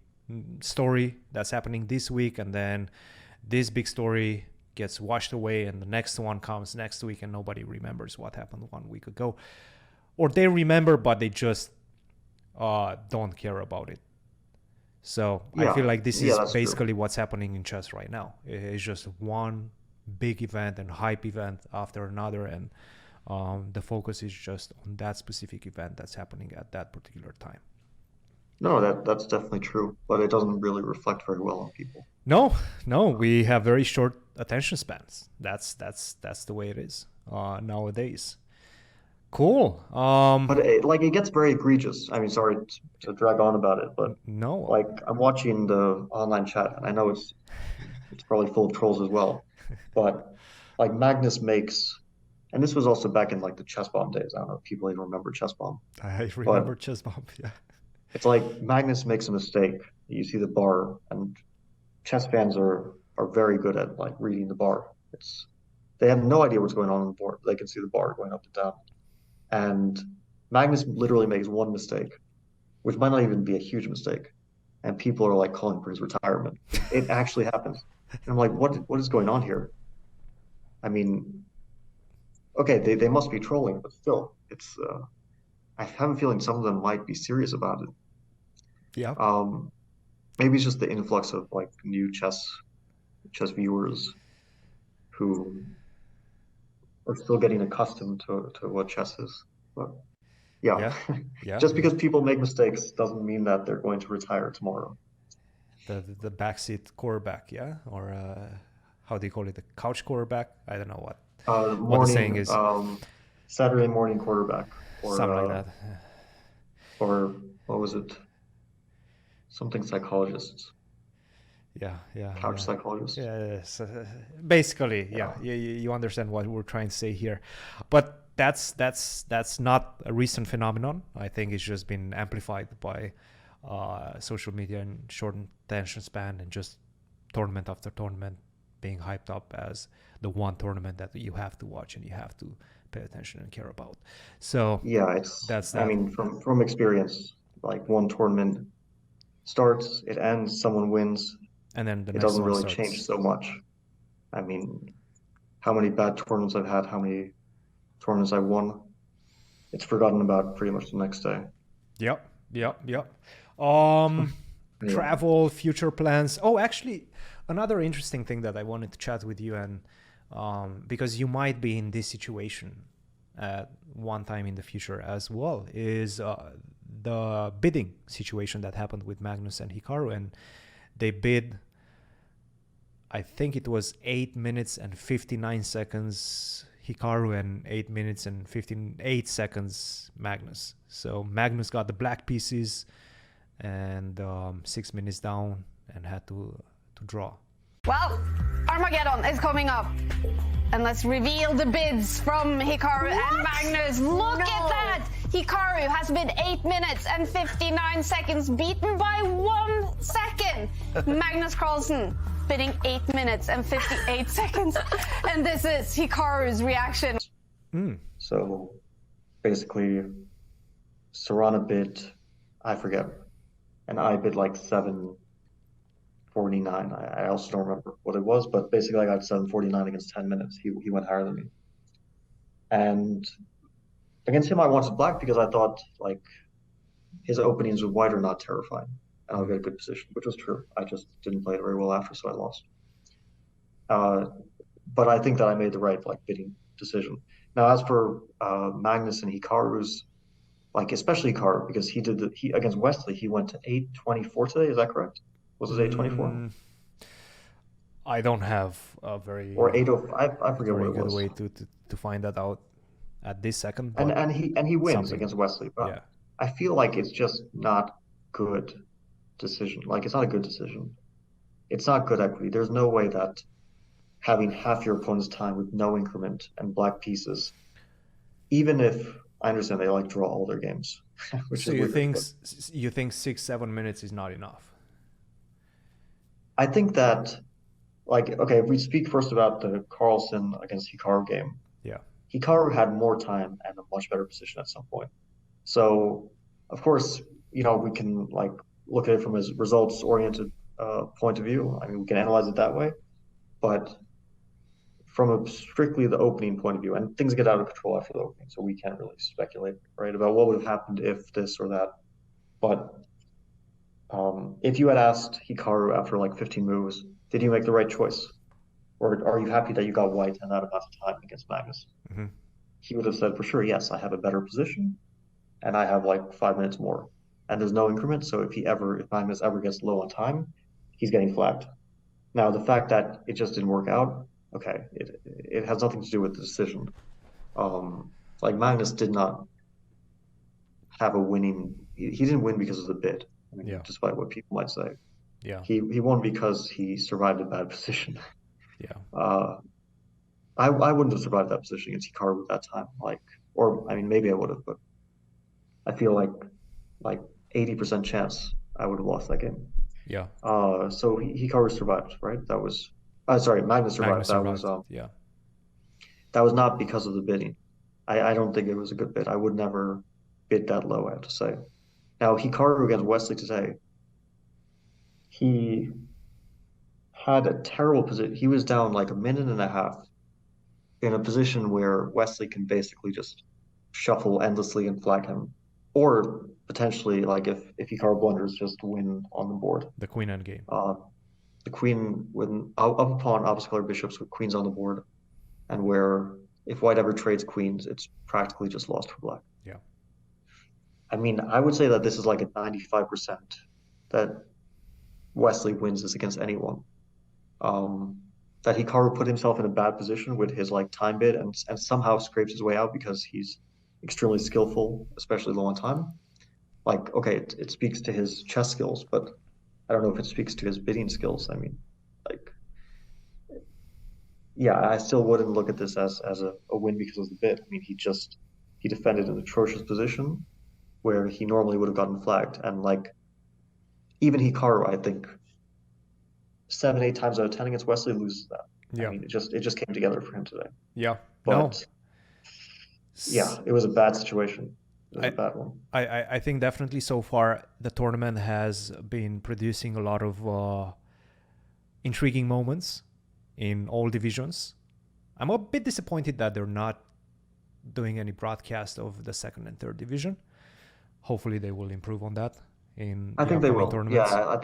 story that's happening this week, and then this big story gets washed away, and the next one comes next week, and nobody remembers what happened 1 week ago. Or they remember, but they just don't care about it. So I feel like this is basically what's happening in chess right now. It's just one big event and hype event after another, and the focus is just on that specific event that's happening at that particular time. No, that's definitely true, but it doesn't really reflect very well on people. No, we have very short attention spans. That's the way it is nowadays. Cool. But it gets very egregious. I mean, sorry to drag on about it, but No. like I'm watching the online chat, and I know it's probably full of trolls as well, but like Magnus makes, and this was also back in like the chess bomb days. I don't know if people even remember chess bomb, I but remember chess bomb. Yeah. it's like Magnus makes a mistake. You see the bar, and chess fans are very good at like reading the bar. It's they have no idea what's going on the board. They can see the bar going up and down. And Magnus literally makes one mistake, which might not even be a huge mistake. And people are like calling for his retirement. It actually happens. And I'm like, what is going on here? I mean, okay, they must be trolling, but still, it's I have a feeling some of them might be serious about it. Yeah. Um, maybe it's just the influx of like new chess viewers who are still getting accustomed to what chess is. But yeah, Yeah. Yeah. just Yeah. because people make mistakes doesn't mean that they're going to retire tomorrow. The backseat quarterback. Yeah. Or how do you call it? The couch quarterback. I don't know what the saying Morning, is. Saturday morning quarterback, Something like that. or what was it? Something psychologists, Yeah. Yeah. couch Yeah. psychologists. Yes, basically, yeah, Yeah, you understand what we're trying to say here, but that's not a recent phenomenon. I think it's just been amplified by social media and shortened attention span, and just tournament after tournament being hyped up as the one tournament that you have to watch and you have to pay attention and care about. So yeah. It's, that's I that. mean, from experience, like one tournament starts, it ends, someone wins. And then the It next doesn't one really change starts. so much. I mean, how many bad tournaments I've had, how many tournaments I won, it's forgotten about pretty much the next day. Yep, yep, yep. Um, Anyway, Travel, future plans. Oh, actually, another interesting thing that I wanted to chat with you, and because you might be in this situation at one time in the future as well, is the bidding situation that happened with Magnus and Hikaru, and they bid. I think it was 8 minutes and 59 seconds Hikaru and 8 minutes and 58 seconds Magnus. So Magnus got the black pieces and 6 minutes down and had to draw. Well, Armageddon is coming up. And let's reveal the bids from Hikaru and Magnus. Look at that! Hikaru has been 8 minutes and 59 seconds, beaten by 1 second. Magnus Carlsen bidding 8 minutes and 58 seconds. And this is Hikaru's reaction. so basically, Sarana bid, I forget, and I bid like 749. I also don't remember what it was, but basically I got 749 against 10 minutes. He went higher than me. And against him, I wanted black because I thought like his openings with white are not terrifying, and I'll get a good position, which was true. I just didn't play it very well after, so I lost. But I think that I made the right like bidding decision. Now, as for Magnus and Hikaru's, like especially Hikaru, because he against Wesley, he went to 824 today. Is that correct? Was it 824 I don't have a very or 805? I forget what very it good was. way to find that out at this second, And but he wins something. against Wesley, but Yeah. I feel like it's just not good decision. Like it's not a good decision. It's not good equity. There's no way that having half your opponent's time with no increment and black pieces, even if I understand they like draw all their games, which So is you weird. think But 6-7 minutes is not enough? I think that, like, okay, if we speak first about the Carlsen against Hikaru game, Yeah. Hikaru had more time and a much better position at some point. So, of course, we can like look at it from his results-oriented point of view. I mean, we can analyze it that way, but from a strictly the opening point of view, and things get out of control after the opening, so we can't really speculate, right, about what would have happened if this or that. But if you had asked Hikaru after like 15 moves, did you make the right choice? Or are you happy that you got white in that amount of time against Magnus? Mm-hmm. He would have said, for sure, yes, I have a better position and I have like 5 minutes more. And there's no increment. So if Magnus ever gets low on time, he's getting flagged. Now, the fact that it just didn't work out, okay, it has nothing to do with the decision. like Magnus did not have a winning. He didn't win because of the bid. I mean, Yeah. despite what people might say, Yeah. he won because he survived a bad position. Yeah. I wouldn't have survived that position against Hikaru at that time. Like, or I mean, maybe I would have, but I feel like 80% chance I would have lost that game. Yeah. So Hikaru survived, right? That was, sorry, Magnus survived. Magnus That was, yeah. that was not because of the bidding. I don't think it was a good bid. I would never bid that low, I have to say. Now, Hikaru against Wesley today, he had a terrible position. He was down like a minute and a half in a position where Wesley can basically just shuffle endlessly and flag him. Or potentially, like if Hikaru blunders, just win on the board. The queen endgame. The queen with up a pawn, opposite color bishops with queens on the board, and where if white ever trades queens, it's practically just lost for black. Yeah. I mean, I would say that this is like a 95% that Wesley wins this against anyone. That Hikaru put himself in a bad position with his like time bid and somehow scrapes his way out because he's extremely skillful, especially low on time. Like, okay, it speaks to his chess skills, but I don't know if it speaks to his bidding skills. I mean, like, yeah, I still wouldn't look at this as a win because of the bid. I mean, he defended an atrocious position where he normally would have gotten flagged. And like, even Hikaru, I think 7-8 times out of 10 against Wesley loses that. Yeah. I mean, it just came together for him today. Yeah. But yeah, it was a bad situation. It was a bad one. I think definitely so far the tournament has been producing a lot of intriguing moments in all divisions. I'm a bit disappointed that they're not doing any broadcast of the second and third division. Hopefully they will improve on that in I think they will. tournaments. Yeah, I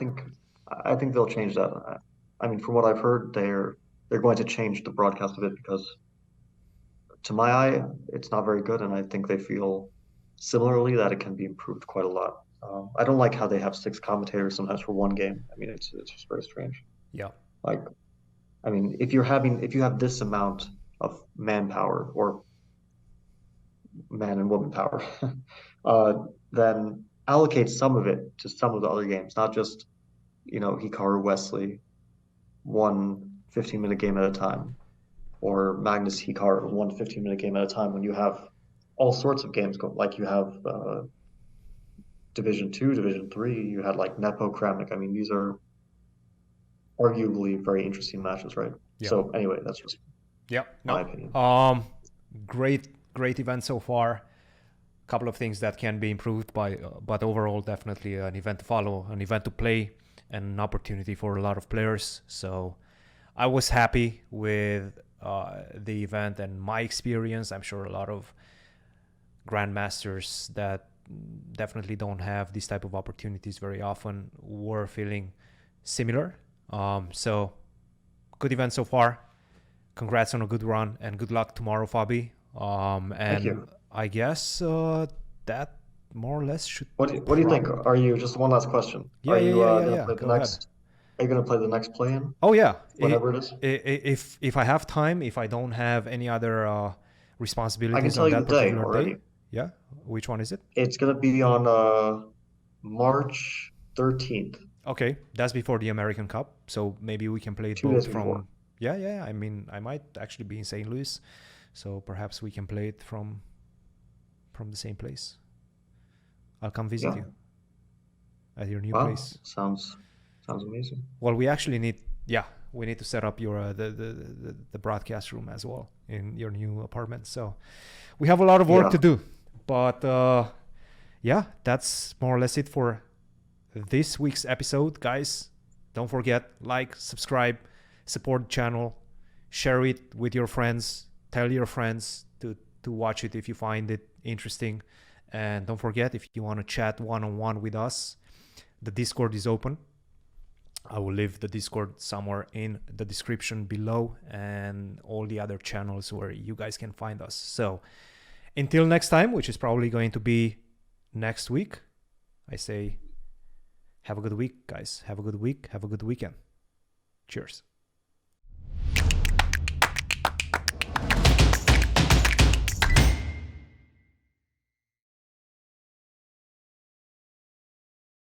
think they'll change that. I mean, from what I've heard, they're going to change the broadcast of it because, to my eye, it's not very good, and I think they feel similarly that it can be improved quite a lot. I don't like how they have 6 commentators sometimes for one game. I mean, it's just very strange. Yeah. Like, I mean, if you have this amount of manpower or man and woman power, then allocate some of it to some of the other games, not just, Hikaru Wesley, one 15-minute game at a time, or Magnus Hikaru, one 15-minute game at a time, when you have all sorts of games going, like you have Division 2, Division 3, you had like Nepo Kramnik. I mean, these are arguably very interesting matches, right? Yeah. So anyway, that's just my opinion. Great event so far. Couple of things that can be improved by, but overall definitely an event to follow, an event to play, and an opportunity for a lot of players. So I was happy with the event and my experience. I'm sure a lot of grandmasters that definitely don't have these type of opportunities very often were feeling similar. So good event so far. Congrats on a good run and good luck tomorrow, Fabi. And Thank you. I guess that more or less should. What do you think? Are you just one last question? Yeah, Are you yeah. play the next? Are you gonna play the next play-in? Oh yeah, Whatever it is. If I have time, if I don't have any other responsibilities I can tell on you that the day particular already. day. Yeah, which one is it? It's gonna be on March 13th. Okay, that's before the American Cup, so maybe we can play it 2 both days from. before. Yeah. I mean, I might actually be in St. Louis, so perhaps we can play it from the same place. I'll come visit you at your new place. Sounds amazing. Well, we actually need to set up your the broadcast room as well in your new apartment. So we have a lot of work to do, but that's more or less it for this week's episode, guys. Don't forget, like, subscribe, support the channel, share it with your friends, tell your friends to watch it if you find it interesting. And don't forget, if you want to chat one-on-one with us, the Discord is open. I will leave the Discord somewhere in the description below, and all the other channels where you guys can find us. So until next time, which is probably going to be next week, I say have a good week, guys. Have a good week. Have a good weekend. Cheers.